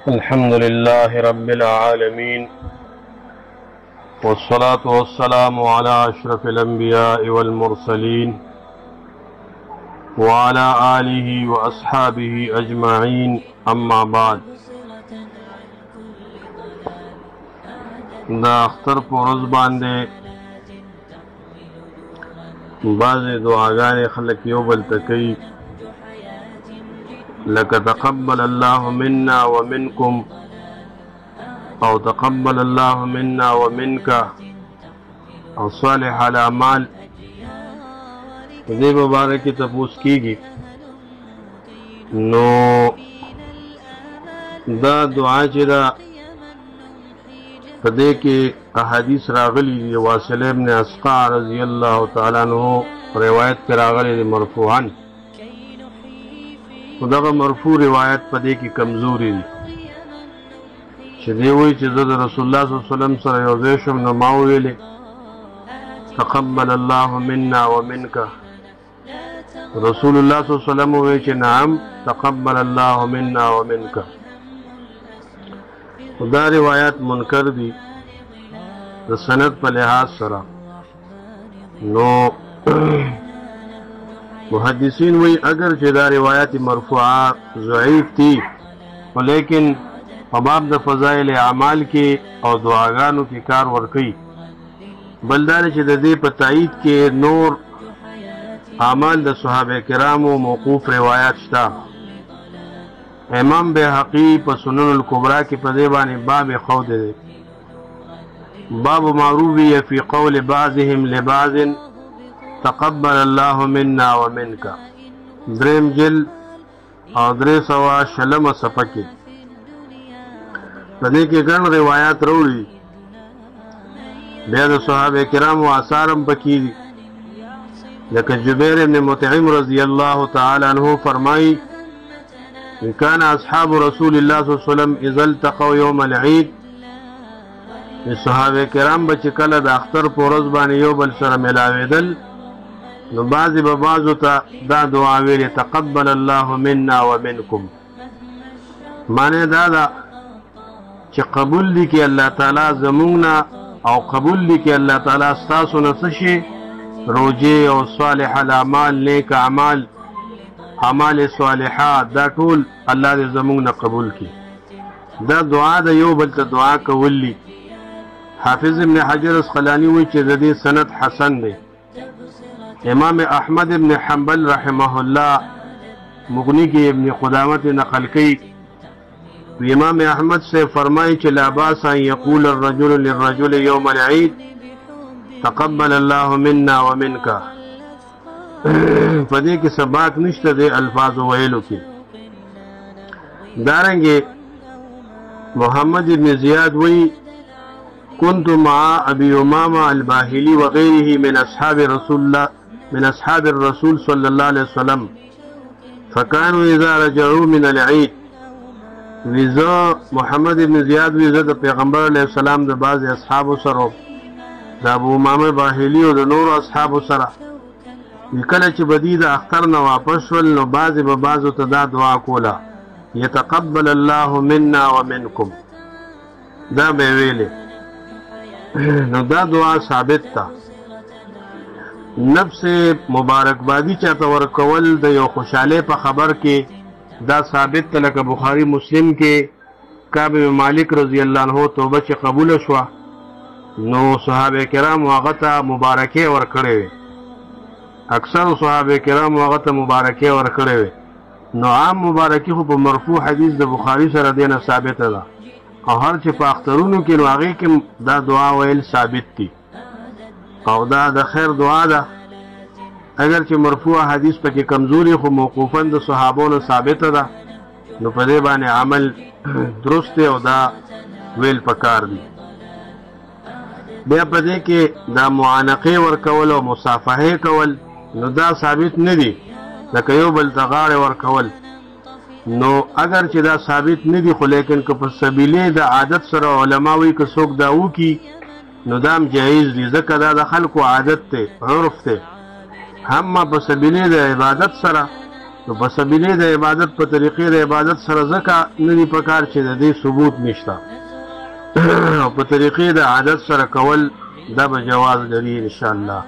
الحمد لله رب العالمين والصلاة والسلام على أشرف الأنبياء والمرسلين وعلى آله وأصحابه أجمعين أما بعد. دا اختر پورز باندے بعض دعاگانے خلق یو بل تکی لك تقبل الله منا ومنكم او تقبل الله منا ومنك او صالح الاعمال. دې مبارک تپوس کیږي نو دا دعا چې دا پدې کې احادیث راغلي دي. واصل ابن اسقع رضی الله تعالی عنہ روایت پر راغلي دي مرفوعا. خدغه مرفوع روایت پدې کې کمزوري دي چې دی وایي چې د رسول الله صلی الله علیه وسلم سره یو ځای شم نو ما ویلې تقبل الله منا ومنك. رسول الله صلی الله علیه وسلم وایي چې نعم تقبل الله منا ومنك. دا روایت منکر دي د سند په لحاظ سره. نو محدثین وی اگر چې دا روایت مرفوعه ضعیف دي ولیکن په باب د فضائل اعمال کې او دعاګانو کې کار ورکوي. بلدار چې د دې په تایید کې نور اعمال د صحابه کرامو موقوف روایت شته. امام بهقی په سنن الکبرى کې په دې باندې باب خود دی باب معروف فی قول بعضهم لبعض تقبل الله منا ومنك. دریم جل او درې سوا شلم صفحه په دې کې ګڼ روایت وروړي. بیا د صحابه کرامو آثارم پکې دي لکه جبیر بن مطعم رضی الله تعالی عنہ فرمایي كان اصحاب رسول الله صلی الله علیه وسلم اذا التقوا يوم العيد. صحابه کرام به چې کله د اختر په ورځ باندې یو بل سره ملاوېدل نو بعضې به بعضو ته دا دعا ویلې تقبل الله منا ومنکم. معنی دا ده چې قبول دي کې الله تعالی زمونږ نه او قبول دي کې الله تعالی ستاسو نه څه شي روجې او صالح الاعمال نیک اعمال اعمال صالحات دا ټول الله دې زمونږ نه قبول کړي. دا دعا د یو بل ته دعا کول دي. حافظ ابن حجر اسقلانی وایي چې د دې سند حسن دی. امام احمد ابن حنبل رحمه الله مغنی کی ابن قدامت نقل کی. امام احمد سے فرمائی چې لا باس ان یقول الرجل للرجل یوم العید تقبل الله منا ومنك. پدې کې سبات نشته د الفاظ ویلو کې. دارنګه محمد ابن زیاد وی كنت مع ابي امامه الباهلي وغيره من اصحاب الرسول صلى الله عليه وسلم فكانوا اذا رجعوا من العيد. وزا محمد ابن زیاد وزا د پیغمبر علیه السلام د بعض اصحاب سره د ابو امامه باهلي او د نور اصحاب سره کله چې بدی د اختر نه واپس ول نو بعضې به بعضو ته دا دعا کوله یتقبل الله منا ومنکم. دا به ویلې نو دا دعا ثابت ده. نفس مبارکبادی چاته ورکول د یو خوشحالی په خبر کې دا ثابت ده. لکه بخاری مسلم کې کعب بن مالک رضی الله عنه توبه چې قبوله شوه نو صحابه کرامو هغه ته مبارکۍ ورکړې وې. اکثر صحابه کرام هغه ته مبارکي ورکړې وي. نو عام مبارکي خو په مرفوع حدیث د بخاری سره دینه ثابته ده او هر چې په اخترونو کې نو هغې کې دا دعا ویل ثابت دي او دا د خیر دعا ده. اگر چې مرفوع حدیث پکې کمزوري خو موقوفا د صحابونو ثابته ده نو په دې باندې عمل درست دی او دا ویل پکار دي. بیا په دې کې دا معانقې ورکول او مصافحې کول نو دا ثابت نه دي. لکه یو بل ته غاړې ورکول نو اگر چې دا ثابت نه دي خو لیکن که په سبیلې د عادت سره علما وایي که څوک دا وکړي نو دا هم جایز دي ځکه دا د خلکو عادت دی عرف دی. هم په سبیلې د عبادت سره نو په سبیلې د عبادت په طریقې د عبادت سره ځکه نه دي پکار چې د دې ثبوت نشته او په طریقې د عادت سره کول دا به جواز لري انشاءالله.